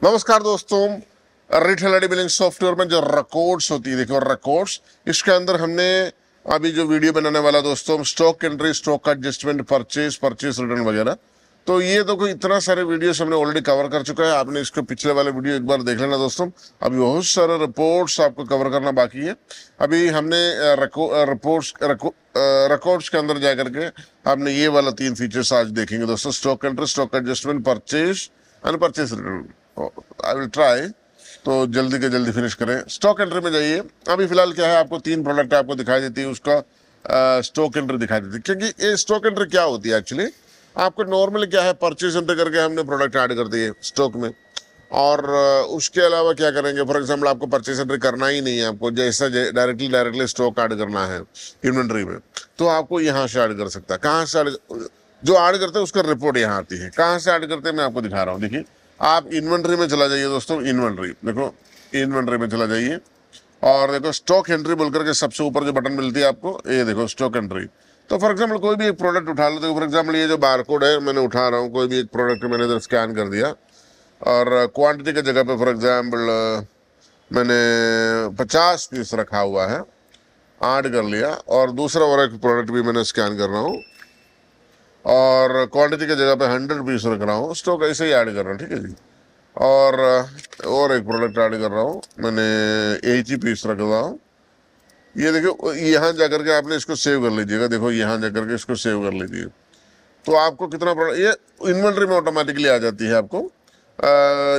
नमस्कार दोस्तों। Retail ID billing software में जो रिकॉर्ड्स होती है, देखो रिकॉर्ड्स, इसके अंदर हमने अभी जो वीडियो बनाने वाला दोस्तों, stock entry, stock adjustment, purchase return वगैरह, तो ये तो कोई इतना सारे वीडियोस हमने ऑलरेडी कवर कर चुका है। आपने इसके पिछले वाले वीडियो एक बार देख लेना दोस्तों। अभी बहुत सारे रिपोर्ट्स आपको कवर करना बाकी है। अभी हमने रिकॉर्ड्स के अंदर जाकर के आपने ये वाला 3 फीचर्स आज देखेंगे दोस्तों, stock entry, stock adjustment, purchase and purchase return. I will try तो जल्दी के जल्दी फिनिश करें। स्टॉक एंट्री में जाइए। अभी फिलहाल क्या है, आपको 3 प्रोडक्ट आपको दिखाई देती है, उसका स्टॉक एंट्री दिखाई देती है। क्योंकि ये स्टॉक एंट्री क्या होती है एक्चुअली, आपको नॉर्मली क्या है, परचेज एंट्री करके हमने प्रोडक्ट ऐड कर दिए स्टॉक में, और उसके अलावा क्या करेंगे, फॉर एग्जांपल आपको परचेज एंट्री करना ही नहीं है, आपको जैसा डायरेक्टली स्टॉक ऐड करना है इन्वेंट्री में, तो आपको यहाँ से ऐड कर सकता है। कहाँ से जो ऐड करते हैं उसका रिपोर्ट यहाँ आती है। कहाँ से ऐड करते हैं मैं आपको दिखा रहा हूँ। देखिए, आप इन्वेंट्री में चला जाइए दोस्तों, इन्वेंट्री देखो, इन्वेंट्री में चला जाइए और देखो स्टॉक एंट्री बोलकर के सबसे ऊपर जो बटन मिलती है आपको, ये देखो स्टॉक एंट्री। तो फॉर एग्जांपल कोई भी एक प्रोडक्ट उठा लो, तो फॉर एग्जांपल ये जो बारकोड है मैंने उठा रहा हूँ, कोई भी एक प्रोडक्ट मैंने इधर स्कैन कर दिया और क्वांटिटी के जगह पे फॉर एग्जांपल मैंने 50 पीस रखा हुआ है, ऐड कर लिया, और दूसरा और एक प्रोडक्ट भी मैंने स्कैन कर रहा हूँ और क्वांटिटी की जगह पे 100 पीस रख रहा हूँ, स्टॉक ऐसे ही ऐड कर रहा हूँ, ठीक है जी। और एक प्रोडक्ट ऐड कर रहा हूँ, मैंने 80 पीस रख रहा हूँ। ये देखो, यहाँ जाकर के आपने इसको सेव कर लीजिएगा। देखो यहाँ जाकर के इसको सेव कर लीजिए, तो आपको कितना प्रोडक्ट, ये इन्वेंट्री में ऑटोमेटिकली आ जाती है आपको।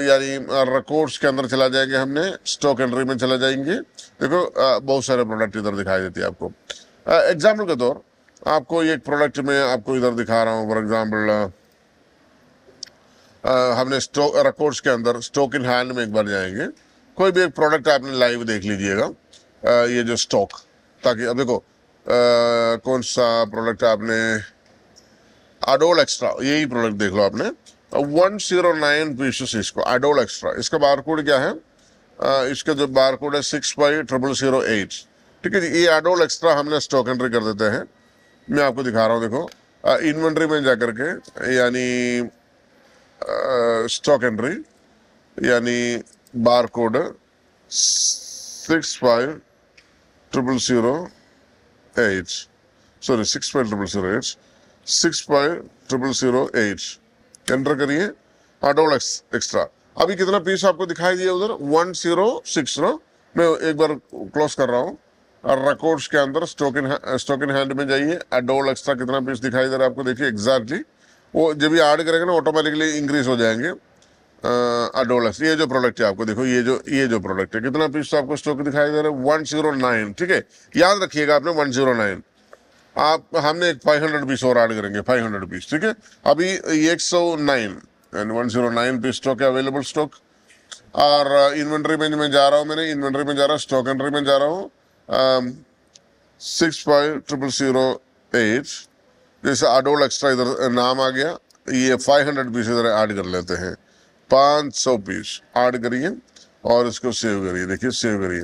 यानी रिकॉर्ड्स के अंदर चला जाएंगे, हमने स्टॉक एंट्री में चला जाएंगे। देखो बहुत सारे प्रोडक्ट इधर दिखाई देती है आपको। एग्जाम्पल के तौर आपको एक प्रोडक्ट में आपको इधर दिखा रहा हूँ, फॉर एग्जाम्पल हमने स्टॉक रिकॉर्ड्स के अंदर स्टॉक इन हैंड में एक बार जाएंगे। कोई भी एक प्रोडक्ट आपने लाइव देख लीजिएगा, ये जो स्टॉक, ताकि अब देखो कौन सा प्रोडक्ट आपने, अडोल एक्स्ट्रा, यही प्रोडक्ट देख लो आपने, 109 पीसेस इसको, अडोल एक्स्ट्रा। इसका बारकोड क्या है, इसका जो बारकोड है 6/0008, ठीक है जी। ये अडोल एक्स्ट्रा हमने स्टॉक एंट्री कर देते हैं। मैं आपको दिखा रहा हूँ, देखो इन्वेंट्री में जाकर के, यानी स्टॉक एंट्री, यानी बारकोड 6/0008, सॉरी 6/0008 एंटर करिए, अडोल एक्स्ट्रा। अभी कितना पीस आपको दिखाई दिया उधर, 1060। मैं एक बार क्लोज कर रहा हूँ। रिकॉर्ड्स के अंदर स्टॉक इन हैंड में जाइए, अडोल एक्स्ट्रा कितना पीस दिखाई दे रहा है आपको, देखिए एग्जैक्टली। वो जब भी ऐड करेंगे ना ऑटोमेटिकली इंक्रीज हो जाएंगे। अडोल एक्स्ट्रा, ये जो प्रोडक्ट है आपको देखो, ये जो प्रोडक्ट है, कितना पीस तो आपको स्टॉक दिखाई दे रहा है, 109, ठीक है। याद रखिएगा आपने 109। आप हमने एक 500 पीस और ऐड करेंगे, 500 पीस, ठीक है। अभी 109 एंड 109 पीस स्टॉक है, अवेलेबल स्टॉक। और इन्वेंट्री में मैं जा रहा हूँ, मैंने इन्वेंट्री में जा रहा हूँ, स्टॉक एंट्री में जा रहा हूँ, 6/0008। जैसे अडोल एक्स्ट्रा इधर नाम आ गया, ये 500 पीस इधर ऐड कर लेते हैं, 500 पीस ऐड करिए और इसको सेव करिए। देखिए सेव करिए,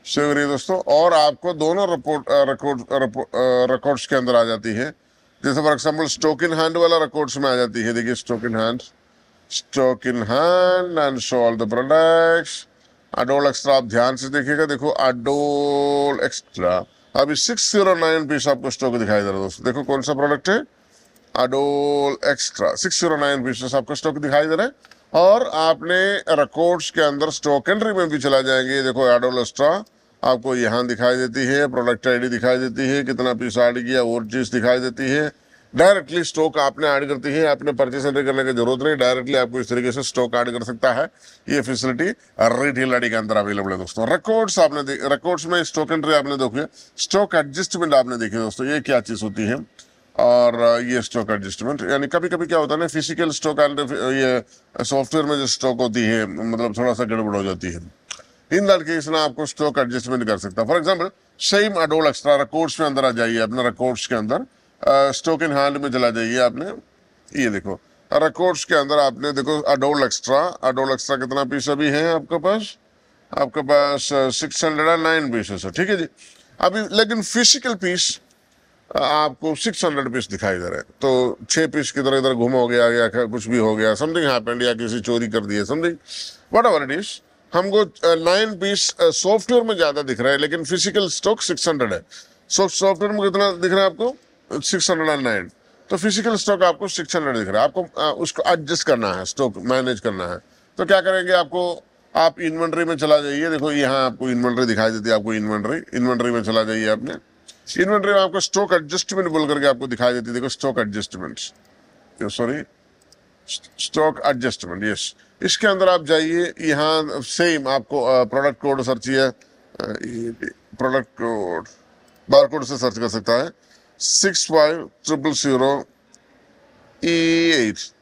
सेव करिए दोस्तों। और आपको दोनों रिकॉर्ड्स के अंदर आ जाती है। जैसे for example stock in hand वाला रिकॉर्ड्स में आ जाती है। देखिए stock in hand and show all the products. अडोल एक्स्ट्रा आप ध्यान से देखिएगा, देखो अडोल एक्स्ट्रा अभी 609 पीस आपको स्टॉक दिखाई दे रहा है दोस्तों। देखो कौन सा प्रोडक्ट है, अडोल एक्स्ट्रा, 609 पीसेस आपको स्टॉक दिखाई दे रहा है। और आपने रिकॉर्ड्स के अंदर स्टॉक एंट्री में भी चला जाएंगे, देखो अडोल एक्स्ट्रा आपको यहाँ दिखाई देती है, प्रोडक्ट आईडी दिखाई देती है, कितना पीस ऐड किया और चीज दिखाई देती है। डायरेक्टली स्टॉक आपने ऐड करती है, आपने परचेस एंट्री करने की जरूरत नहीं, डायरेक्टली आपको इस तरीके से स्टॉक ऐड कर सकता है। ये फैसिलिटी रिटेल आईडी के अंदर अवेलेबल है दोस्तों। रिकॉर्ड्स आपने रिकॉर्ड्स में स्टॉक एंट्री आपने देखी, स्टॉक एडजस्टमेंट आपने देखी दोस्तों, ये क्या चीज होती है। और ये स्टॉक एडजस्टमेंट, यानी कभी कभी क्या होता है ना, फिजिकल स्टॉक एंड ये सॉफ्टवेयर में जो स्टॉक होती है, मतलब थोड़ा सा गड़बड़ हो जाती है। इन दैट केस ना आपको स्टॉक एडजस्टमेंट कर सकता है। फॉर एग्जांपल सेम अडोल एक्स्ट्रा रिकॉर्ड्स में अंदर आ जाइए, अपने रिकॉर्ड्स के अंदर स्टॉक इन हैंड में चला जाइए आपने। ये देखो रिकॉर्ड्स के अंदर आपने देखो अडोल एक्स्ट्रा कितना पीस अभी है आपके पास, 609 पीसेस है, ठीक है जी। अभी लेकिन फिजिकल पीस आपको 600 पीस दिखाई दे रहे हैं। तो 6 पीस की तरह इधर घुमा हो गया या कुछ भी हो गया, समथिंग हैपेंड, या किसी चोरी कर दिया, something what ever it is, हमको 9 पीस सॉफ्टवेयर में ज्यादा दिख रहा है, लेकिन फिजिकल स्टॉक 600 है। सॉफ्टवेयर में कितना दिख रहा है आपको? 609। तो फिजिकल स्टॉक आपको 600 दिख रहा है। आपको उसको एडजस्ट करना है, स्टॉक मैनेज करना है। तो क्या करेंगे, आपको आप इन्वेंट्री में चला जाइए। देखो यहाँ आपको इन्वेंट्री दिखाई देती है, आपको इन्वेंट्री में चला जाइए। आपने इन्वेंट्री में आपको स्टॉक एडजस्टमेंट बोल करके आपको दिखाई देती है। देखो stock adjustment, sorry stock adjustment, yes. इसके अंदर आप जाइए, यहाँ सेम आपको प्रोडक्ट कोड सर्च किया, प्रोडक्ट कोड बार कोड से सर्च कर सकता है, 65000E8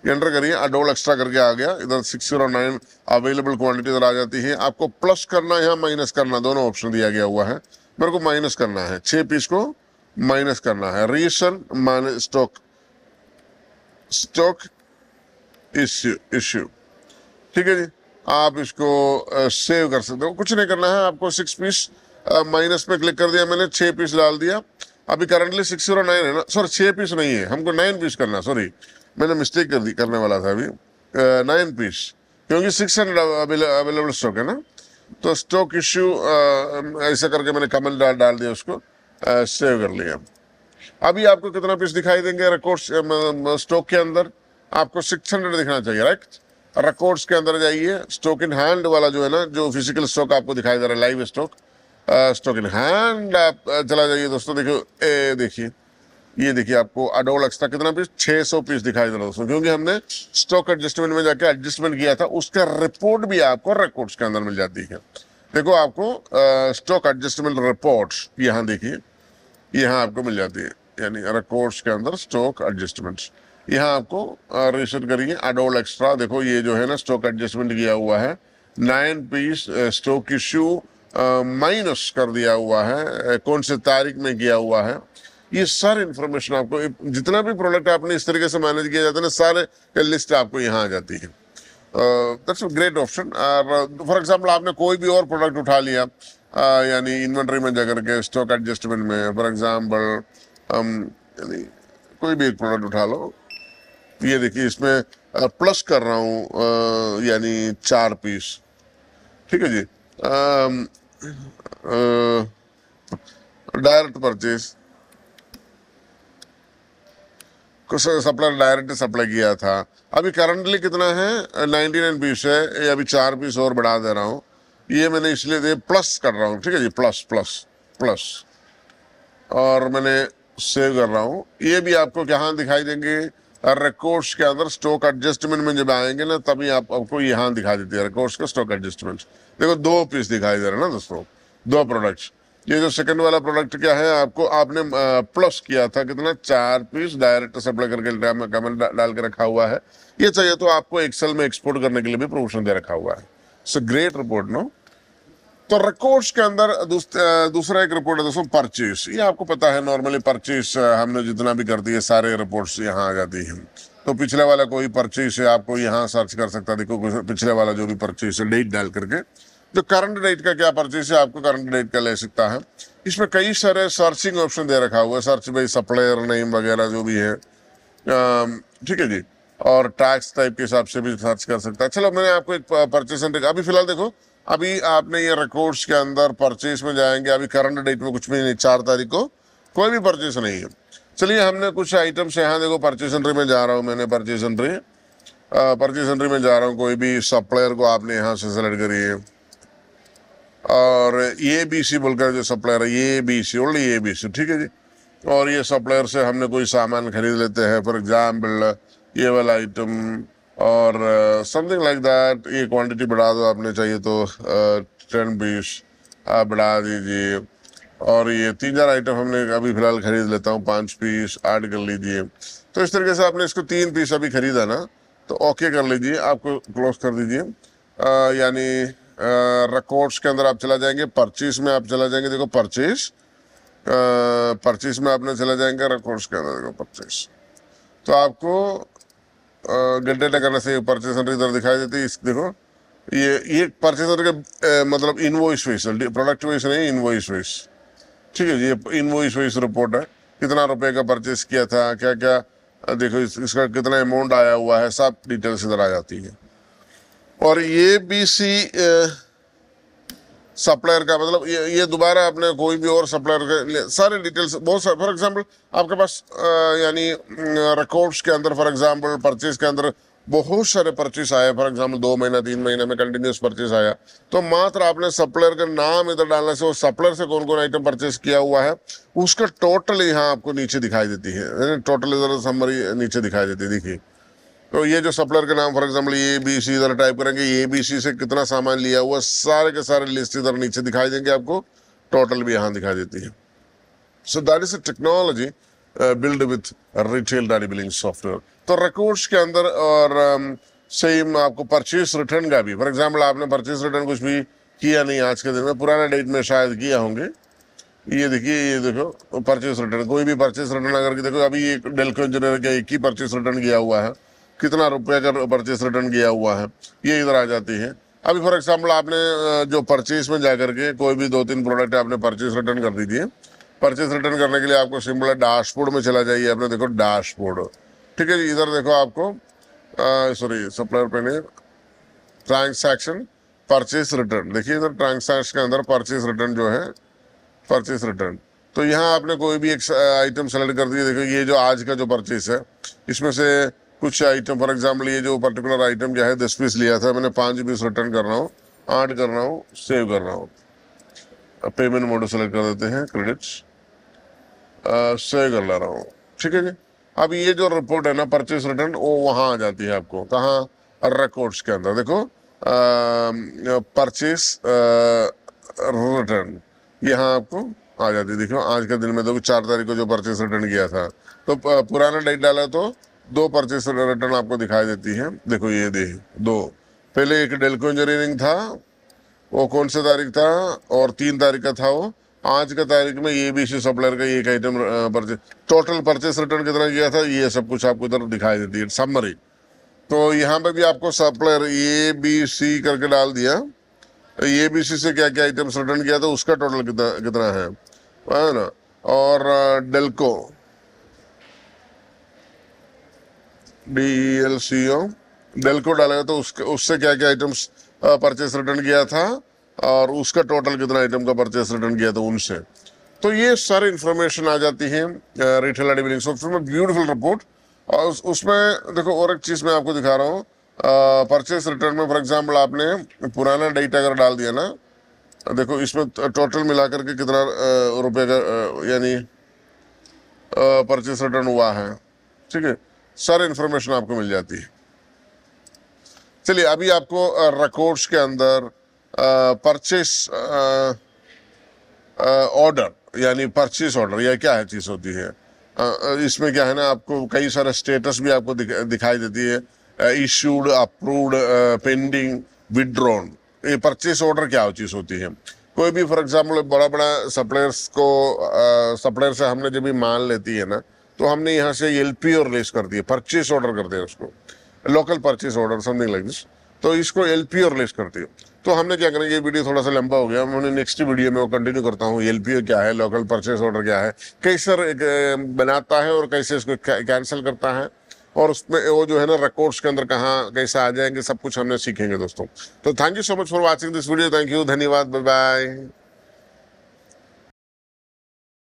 एंटर करिए, अडोल एक्स्ट्रा करके आ गया इधर। 609 अवेलेबल क्वांटिटी इधर आ जाती है। आपको प्लस करना है या माइनस करना, दोनों ऑप्शन दिया गया हुआ है। मेरे को माइनस करना है, 6 पीस को माइनस करना है। रीजन माइनस स्टॉक इश्यू, ठीक है जी। आप इसको सेव कर सकते हो, कुछ नहीं करना है आपको। 6 पीस माइनस पे क्लिक कर दिया मैंने, 6 पीस डाल दिया। अभी करंटली 609 है ना, सॉरी 6 पीस नहीं है, हमको 9 पीस करना, सॉरी मैंने मिस्टेक करने वाला था अभी। 9 पीस, क्योंकि 600 अवेलेबल स्टॉक है ना। तो स्टॉक इश्यू ऐसा करके मैंने कमेंट डाल दिया, उसको सेव कर लिया। अभी आपको कितना पीस दिखाई देंगे रिकॉर्ड्स स्टॉक के अंदर? आपको 600 दिखना चाहिए, राइट। रिकॉर्ड्स के अंदर जाइए, स्टॉक इन हैंड वाला जो है ना, जो फिजिकल स्टॉक आपको दिखाई दे रहा है, live stock, stock in hand आप चला जाइए दोस्तों। देखिए देखिए, ये देखिए आपको अडोल एक्स्ट्रा कितना पीस, 600 पीस दिखाई दे रहा है दोस्तों, क्योंकि हमने स्टॉक एडजस्टमेंट में जाके एडजस्टमेंट किया था। उसका रिपोर्ट भी आपको रिकॉर्ड्स के अंदर मिल जाती है। देखो आपको स्टॉक एडजस्टमेंट रिपोर्ट यहाँ देखिए, यहाँ आपको मिल जाती है, यानी रिकॉर्ड्स के अंदर स्टॉक एडजस्टमेंट। यहाँ आपको रिसेट करिए, अडोल एक्स्ट्रा, देखो ये जो है ना स्टॉक एडजस्टमेंट किया हुआ है, 9 पीस स्टॉक इश्यू माइनस कर दिया हुआ है, कौन से तारीख में किया हुआ है। ये सारे इंफॉर्मेशन आपको, जितना भी प्रोडक्ट आपने इस तरीके से मैनेज किया जाता है ना, सारे लिस्ट आपको यहाँ आ जाती है। That's a great option. For example आपने कोई भी और प्रोडक्ट उठा लिया, यानी इन्वेंट्री में जाकर के स्टॉक एडजस्टमेंट में, फॉर एग्जांपल यानी कोई भी एक प्रोडक्ट उठा लो। ये देखिए इसमें प्लस कर रहा हूँ, यानी 4 पीस, ठीक है जी। डायरेक्ट परचेज, कुछ सप्लाई डायरेक्ट सप्लाई किया था। अभी करंटली कितना है, 99 पीस है। ये अभी 4 पीस और बढ़ा दे रहा हूँ। ये मैंने इसलिए दे प्लस कर रहा हूँ, ठीक है जी, प्लस प्लस प्लस, और मैंने सेव कर रहा हूँ। ये भी आपको यहाँ दिखाई देंगे रिकॉर्ड्स के अंदर। स्टॉक एडजस्टमेंट में जब आएंगे ना, तभी आपको यहाँ दिखा देती है रिकॉर्ड्स का स्टॉक एडजस्टमेंट। देखो 2 पीस दिखाई दे रहे हैं ना दोस्तों, 2 प्रोडक्ट्स। ये जो सेकंड वाला प्रोडक्ट क्या है, आपको आपने प्लस किया था कितना, 4 पीस डायरेक्ट सप्लाई करके कमेंट डाल के रखा हुआ है। ये चाहिए तो आपको एक्सेल में एक्सपोर्ट करने के लिए भी प्रोविजन दे रखा हुआ है। So great report no. तो रिकॉर्ड्स के अंदर दूसरा एक रिपोर्ट है दोस्तों, परचेज। ये आपको पता है, नॉर्मली परचेज हमने जितना भी कर दिए सारे रिपोर्ट्स यहाँ आ जाती हैं। तो पिछले वाला कोई परचेज है, आपको यहाँ सर्च कर सकता है। देखो पिछले वाला जो भी परचेज है, डेट डाल करके, जो करंट डेट का क्या परचेज है, आपको करंट डेट का ले सकता है। इसमें कई सारे सर्चिंग ऑप्शन दे रखा हुआ है, सर्च बाई सप्लायर नेम वगैरह जो भी है, ठीक है जी। और टैक्स टाइप के हिसाब से भी सर्च कर सकता है। चलो मैंने आपको एक परचेज अभी फिलहाल देखो, अभी आपने ये रिकॉर्ड्स के अंदर परचेज में जाएंगे, अभी करंट डेट में कुछ भी नहीं, 4 तारीख को कोई भी परचेज नहीं है। चलिए हमने कुछ आइटम्स यहाँ देखो, परचेज एंट्री में जा रहा हूँ मैंने, परचेज एंट्री में जा रहा हूँ। कोई भी सप्लायर को आपने यहाँ से सेलेक्ट करिए, और ये BC बोलकर जो सप्लायर है, ये BC, ओनली ये BC, ठीक है जी। और ये सप्लायर से हमने कोई सामान खरीद लेते हैं, फॉर एग्जाम्पल ये वाला आइटम, और समथिंग लाइक दैट। ये क्वांटिटी बढ़ा दो, आपने चाहिए तो 10 पीस आप बढ़ा दीजिए। और ये 3-4 आइटम हमने अभी फिलहाल खरीद लेता हूँ, 5 पीस ऐड कर लीजिए। तो इस तरीके से आपने इसको 3 पीस अभी खरीदा ना, तो ओके कर लीजिए, आपको क्लोज कर दीजिए। यानी रिकॉर्ड्स के अंदर आप चला जाएंगे, परचेज में आप चला जाएंगे। देखो परचेज में आपने चला जाएंगे, रिकॉर्ड्स के अंदर देखो परचेज। तो आपको गेट डेटा करने से परचेज एंट्री इधर दिखाई देती है। देखो ये परचेज एंट्री का मतलब इनवॉइस वाइज, प्रोडक्ट वाइज नहीं, इनवॉइस वाइज, ठीक है जी। ये इनवॉइस वाइज रिपोर्ट है। कितना रुपए का परचेस किया था, क्या क्या, देखो इसका कितना अमाउंट आया हुआ है, सब डिटेल्स इधर आ जाती है। और ये बीसी सप्लायर का मतलब ये दोबारा आपने कोई भी और सप्लायर के सारे डिटेल्स बहुत सारे, फॉर एग्जांपल आपके पास यानी रिकॉर्ड्स के अंदर फॉर एग्जांपल परचेज के अंदर बहुत सारे परचेज आए, फॉर एग्जांपल 2 महीना 3 महीने में कंटिन्यूस परचेज आया, तो मात्र आपने सप्लायर का नाम इधर डालने से वो सप्लायर से कौन कौन आइटम परचेज किया हुआ है उसका टोटल यहाँ आपको नीचे दिखाई देती है, टोटल इधर समरी नीचे दिखाई देती है। देखिए तो ये जो सप्लायर के नाम for example A B C इधर टाइप करेंगे, ए बी सी से कितना सामान लिया हुआ सारे के सारे लिस्ट इधर नीचे दिखाई देंगे, आपको टोटल भी यहाँ दिखाई देती है। So that is a technology build with retail diary billing software. तो रिकॉर्ड्स के अंदर और सेम आपको परचेस रिटर्न का भी, फॉर एग्जाम्पल आपने परचेस रिटर्न कुछ भी किया नहीं आज के दिन में, पुराना डेट में शायद किया होंगे, ये देखिए, ये देखो परचेस रिटर्न, कोई भी परचेस रिटर्न अगर देखो अभी एक डेल्को इंजीनियर का एक ही परचेस रिटर्न किया हुआ है, कितना रुपए का परचेस रिटर्न किया हुआ है ये इधर आ जाती है। अभी फॉर एग्जांपल आपने जो परचेस में जाकर के कोई भी 2-3 प्रोडक्ट आपने परचेस रिटर्न कर दी थी, परचेस रिटर्न करने के लिए आपको सिंपल डैशबोर्ड में चला जाइए, आपने देखो डैशबोर्ड, ठीक है जी, इधर देखो आपको सॉरी सप्लायर पे नहीं, ट्रांसैक्शन परचेस रिटर्न, देखिए इधर ट्रांसैक्शन के अंदर परचेस रिटर्न जो है परचेस रिटर्न, तो यहाँ आपने कोई भी एक आइटम सेलेक्ट कर दिया, देखो ये जो आज का जो परचेस है इसमें से कुछ आइटम फॉर एग्जांपल ये जो पर्टिकुलर आइटम क्या है 10 पीस लिया था मैंने, 5 पीस रिटर्न कर रहा हूँ, 8 कर रहा हूँ, सेव कर रहा हूँ, पेमेंट मोड सेलेक्ट कर देते हैं, क्रेडिट्स सेव कर ले रहा हूँ, ठीक है जी। अब ये जो रिपोर्ट है ना परचेस रिटर्न वो वहाँ आ जाती है आपको, कहाँ, रिकॉर्ड्स के अंदर देखो परचेस रिटर्न यहाँ आपको आ जाती है। देखो आज के दिन में देखो 4 तारीख को जो परचेस रिटर्न किया था, तो पुराना डेट डाला तो 2 परचेस रिटर्न आपको दिखाई देती है। देखो ये दे 2, पहले एक डेल्को इंजीनियरिंग था वो कौन सा तारीख था और 3 तारीख का था वो, आज का तारीख में ये बी सी सप्लायर का एक item purchase, total purchase return कितना किया था ये सब कुछ आपको इधर दिखाई देती है समरी। तो यहाँ पे भी आपको सप्लायर ए बी सी करके डाल दिया, ए बी सी से क्या क्या आइटम्स रिटर्न किया था उसका टोटल कितना है ना, और डेल्को DELCO डेल्को डालेगा तो उससे क्या क्या आइटम्स परचेस रिटर्न किया था और उसका टोटल कितना आइटम का परचेस रिटर्न किया था उनसे, तो ये सारी इंफॉर्मेशन आ जाती है रिटेल डायरी बिलिंग सॉफ्टवेयर में, ब्यूटीफुल रिपोर्ट। और उसमें देखो और एक चीज़ मैं आपको दिखा रहा हूँ, परचेस रिटर्न में फॉर एग्जांपल आपने पुराना डेट अगर डाल दिया ना, देखो इसमें टोटल मिलाकर के कितना रुपए का यानी परचेस रिटर्न हुआ है, ठीक है, सारी इंफॉर्मेशन आपको मिल जाती है। चलिए अभी आपको रिकॉर्ड्स के अंदर परचेस ऑर्डर यानी परचेस ऑर्डर यह क्या है चीज़ होती है, इसमें क्या है ना आपको कई सारे स्टेटस भी आपको दिखाई देती है, इश्यूड, अप्रूव्ड, पेंडिंग, विड्रॉन। ये परचेस ऑर्डर क्या चीज़ होती है, कोई भी फॉर एग्जांपल बड़ा बड़ा सप्लायर्स को सप्लायर से हमने जब भी माल लेती है ना तो हमने यहाँ से LPO रिलीज कर दिया, परचेस ऑर्डर करते हैं उसको, local purchase order something like this, तो इसको LPO रिलीज करती है। तो हमने क्या करेंगे, ये वीडियो थोड़ा सा लंबा हो गया, मैं नेक्स्ट वीडियो में वो कंटिन्यू करता हूँ LPO क्या है, लोकल परचेस ऑर्डर क्या है, कैसे बनाता है और कैसे इसको कैंसिल करता है, और उसमें वो जो है ना रिकॉर्ड्स के अंदर कहाँ कैसे आ जाएंगे सब कुछ हमने सीखेंगे दोस्तों। तो thank you so much for watching this video, thank you, धन्यवाद, बाय बाय।